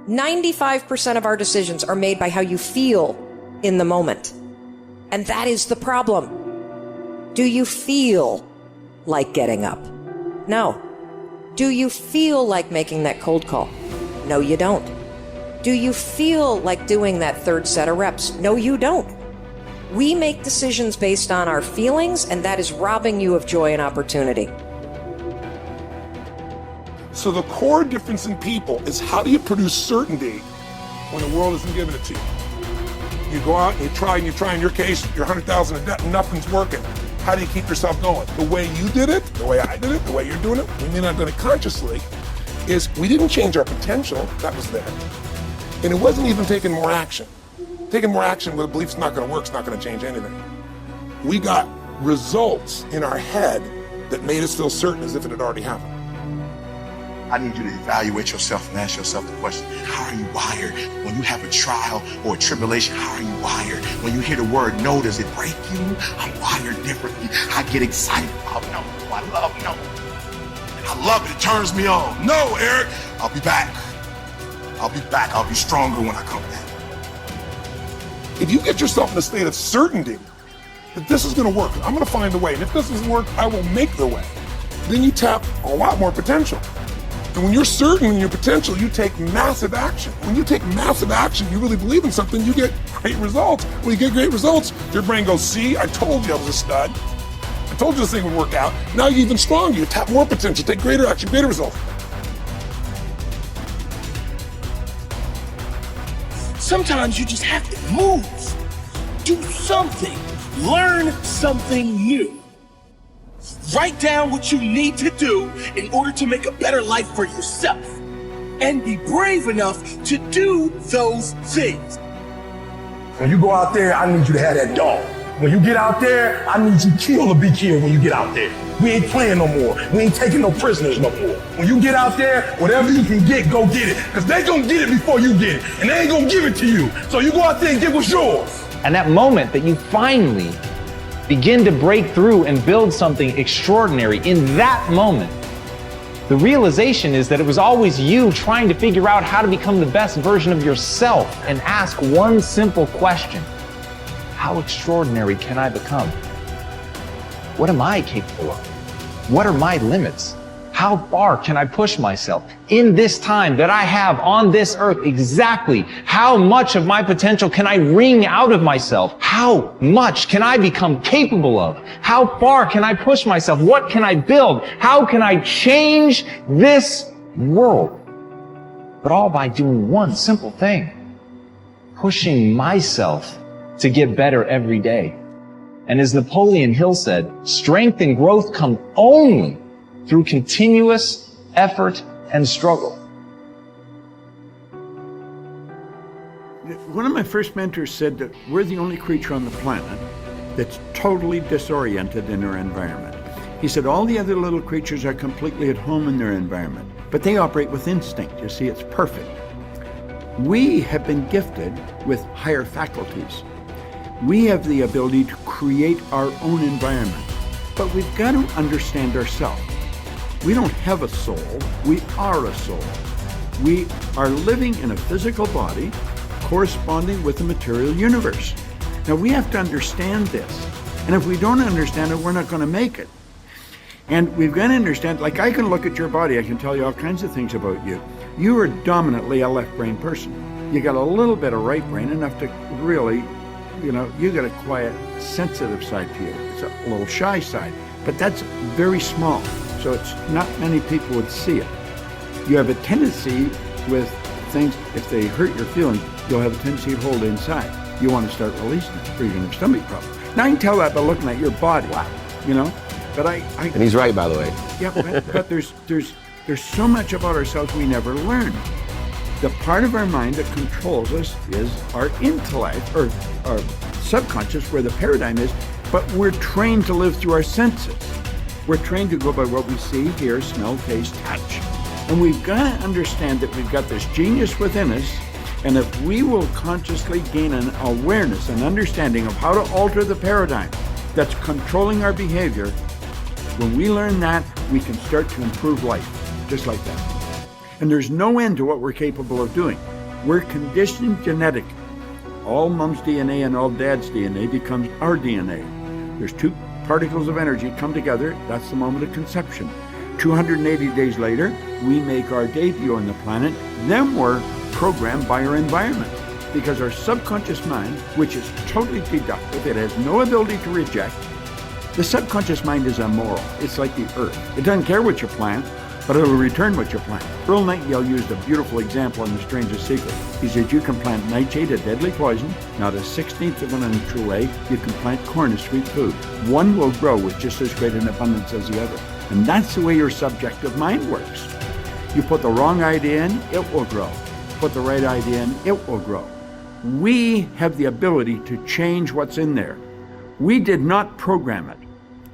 95% of our decisions are made by how you feel in the moment. And that is the problem. Do you feel like getting up? No. Do you feel like making that cold call? No, you don't. Do you feel like doing that third set of reps? No, you don't. We make decisions based on our feelings, and that is robbing you of joy and opportunity. So the core difference in people is, how do you produce certainty when the world isn't giving it to you? You go out and you try, in your case, you're 100,000 in debt and nothing's working. How do you keep yourself going? The way you did it, the way I did it, the way you're doing it, we may not have done it consciously, is we didn't change our potential, that was there. And it wasn't even taking more action. Taking more action with a belief it's not gonna work, it's not gonna change anything. We got results in our head that made us feel certain as if it had already happened. I need you to evaluate yourself and ask yourself the question, how are you wired? When you have a trial or a tribulation, how are you wired? When you hear the word no, does it break you? I'm wired differently. I get excited about no. I love no. I love it. It turns me on. No, Eric, I'll be back. I'll be back. I'll be stronger when I come back. If you get yourself in a state of certainty that this is gonna work, I'm gonna find a way, and if this doesn't work, I will make the way, then you tap a lot more potential. And when you're certain in your potential, you take massive action. When you take massive action, you really believe in something, you get great results. When you get great results, your brain goes, see, I told you I was a stud. I told you this thing would work out. Now you're even stronger. You tap more potential, take greater action, greater results. Sometimes you just have to move, do something, learn something new. Write down what you need to do in order to make a better life for yourself. And be brave enough to do those things. When you go out there, I need you to have that dog. When you get out there, I need you to kill or be killed when you get out there. We ain't playing no more. We ain't taking no prisoners no more. When you get out there, whatever you can get, go get it. Because they gonna get it before you get it. And they ain't gonna give it to you. So you go out there and get what's yours. And that moment that you finally begin to break through and build something extraordinary, in that moment, the realization is that it was always you trying to figure out how to become the best version of yourself, and ask one simple question: how extraordinary can I become? What am I capable of? What are my limits? How far can I push myself in this time that I have on this earth? Exactly how much of my potential can I wring out of myself? How much can I become capable of? How far can I push myself? What can I build? How can I change this world? But all by doing one simple thing: pushing myself to get better every day. And as Napoleon Hill said, strength and growth come only through continuous effort and struggle. One of my first mentors said that we're the only creature on the planet that's totally disoriented in our environment. He said all the other little creatures are completely at home in their environment, but they operate with instinct. You see, it's perfect. We have been gifted with higher faculties. We have the ability to create our own environment, but we've got to understand ourselves. We don't have a soul, we are a soul. We are living in a physical body corresponding with the material universe. Now we have to understand this, and if we don't understand it, we're not going to make it. And we've got to understand, like I can look at your body, I can tell you all kinds of things about you. You are dominantly a left brain person. You got a little bit of right brain, enough to really, you got a quiet, sensitive side to you. It's a little shy side, but that's very small. So it's not many people would see it. You have a tendency with things, if they hurt your feelings, you'll have a tendency to hold it inside. You want to start releasing it, or you're going to have stomach problems. Now I can tell that by looking at your body, But and he's right, by the way. Yeah, but there's so much about ourselves we never learn. The part of our mind that controls us is our intellect, or our subconscious, where the paradigm is, but we're trained to live through our senses. We're trained to go by what we see, hear, smell, taste, touch. And we've got to understand that we've got this genius within us, and if we will consciously gain an awareness, an understanding of how to alter the paradigm that's controlling our behavior, when we learn that, we can start to improve life, just like that. And there's no end to what we're capable of doing. We're conditioned genetically. All mom's DNA and all dad's DNA becomes our DNA. There's two particles of energy come together. That's the moment of conception. 280 days later, we make our debut on the planet. Then we're programmed by our environment, because our subconscious mind, which is totally deductive, it has no ability to reject. The subconscious mind is immoral. It's like the earth. It doesn't care what you plant, but it will return what you plant. Earl Nightingale used a beautiful example in The Strangest Secret. He said, you can plant nightshade, a deadly poison, not a 16th of an inch away. You can plant corn, a sweet food. One will grow with just as great an abundance as the other. And that's the way your subjective mind works. You put the wrong idea in, it will grow. Put the right idea in, it will grow. We have the ability to change what's in there. We did not program it.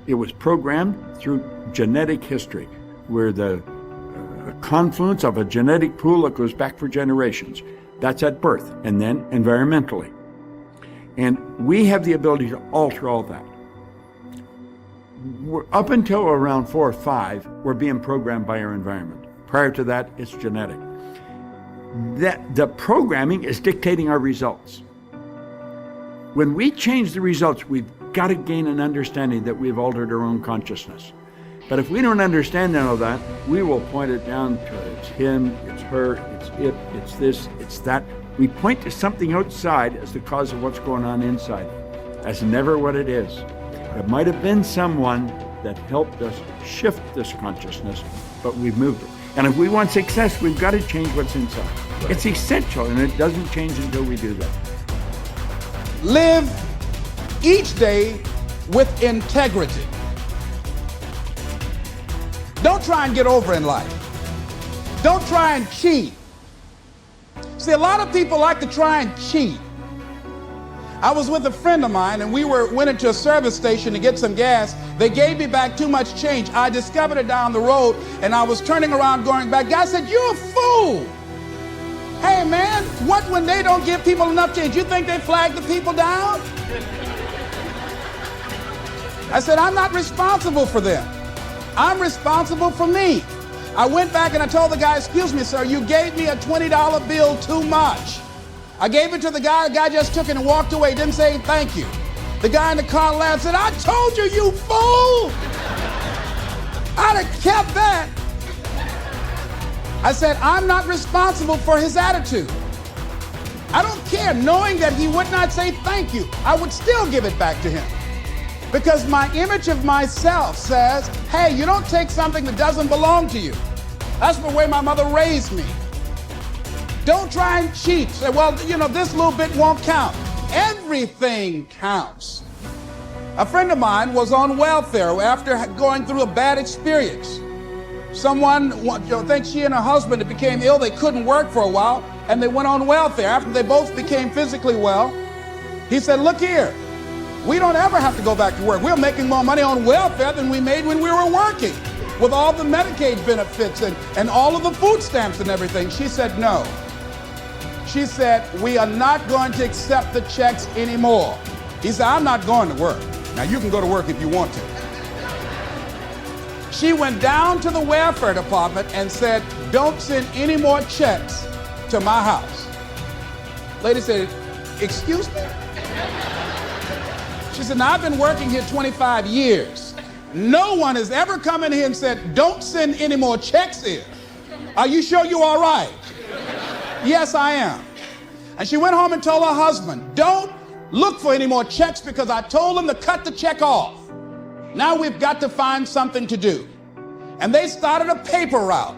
It was programmed through genetic history. We're the confluence of a genetic pool that goes back for generations. That's at birth, and then environmentally. And we have the ability to alter all that. Up until around 4 or 5, we're being programmed by our environment. Prior to that, it's genetic. The programming is dictating our results. When we change the results, we've got to gain an understanding that we've altered our own consciousness. But if we don't understand all that, we will point it down to it's him, it's her, it's it, it's this, it's that. We point to something outside as the cause of what's going on inside. That's never what it is. It might have been someone that helped us shift this consciousness, but we've moved it. And if we want success, we've got to change what's inside. Right. It's essential, and it doesn't change until we do that. Live each day with integrity. Don't try and get over in life. Don't try and cheat. See, a lot of people like to try and cheat. I was with a friend of mine, and we went into a service station to get some gas. They gave me back too much change. I discovered it down the road, and I was turning around going back. Guy said, "You're a fool." Hey man, what when they don't give people enough change? You think they flag the people down? I said, I'm not responsible for them. I'm responsible for me. I went back and I told the guy, "Excuse me, sir, you gave me a $20 bill too much." I gave it to the guy just took it and walked away, didn't say thank you. The guy in the car laughed, said, "I told you, you fool." I'd have kept that. I said, I'm not responsible for his attitude. I don't care, knowing that he would not say thank you, I would still give it back to him. Because my image of myself says, hey, you don't take something that doesn't belong to you. That's the way my mother raised me. Don't try and cheat. Say, well, you know, this little bit won't count. Everything counts. A friend of mine was on welfare after going through a bad experience. Someone, I think she and her husband became ill. They couldn't work for a while, and they went on welfare. After they both became physically well, he said, look here, we don't ever have to go back to work. We're making more money on welfare than we made when we were working, with all the Medicaid benefits and all of the food stamps and everything. She said, no. She said, we are not going to accept the checks anymore. He said, I'm not going to work. Now, you can go to work if you want to. She went down to the welfare department and said, don't send any more checks to my house. Lady said, excuse me? She said, now I've been working here 25 years. No one has ever come in here and said, don't send any more checks here. Are you sure you're all right? Yes, I am. And she went home and told her husband, don't look for any more checks because I told him to cut the check off. Now we've got to find something to do. And they started a paper route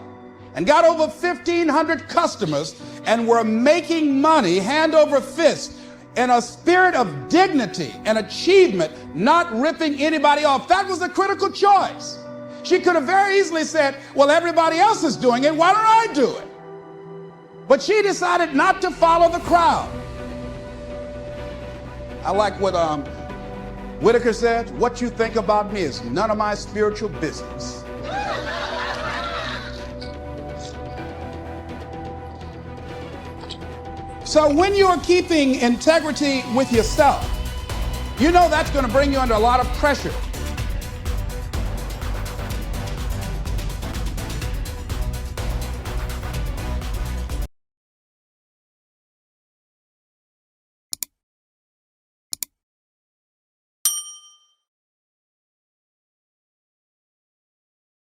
and got over 1,500 customers and were making money hand over fist in a spirit of dignity and achievement, not ripping anybody off. That was a critical choice. She could have very easily said, well, everybody else is doing it, why don't I do it? But she decided not to follow the crowd. I like what Whitaker said, what you think about me is none of my spiritual business. So when you are keeping integrity with yourself, you know that's going to bring you under a lot of pressure.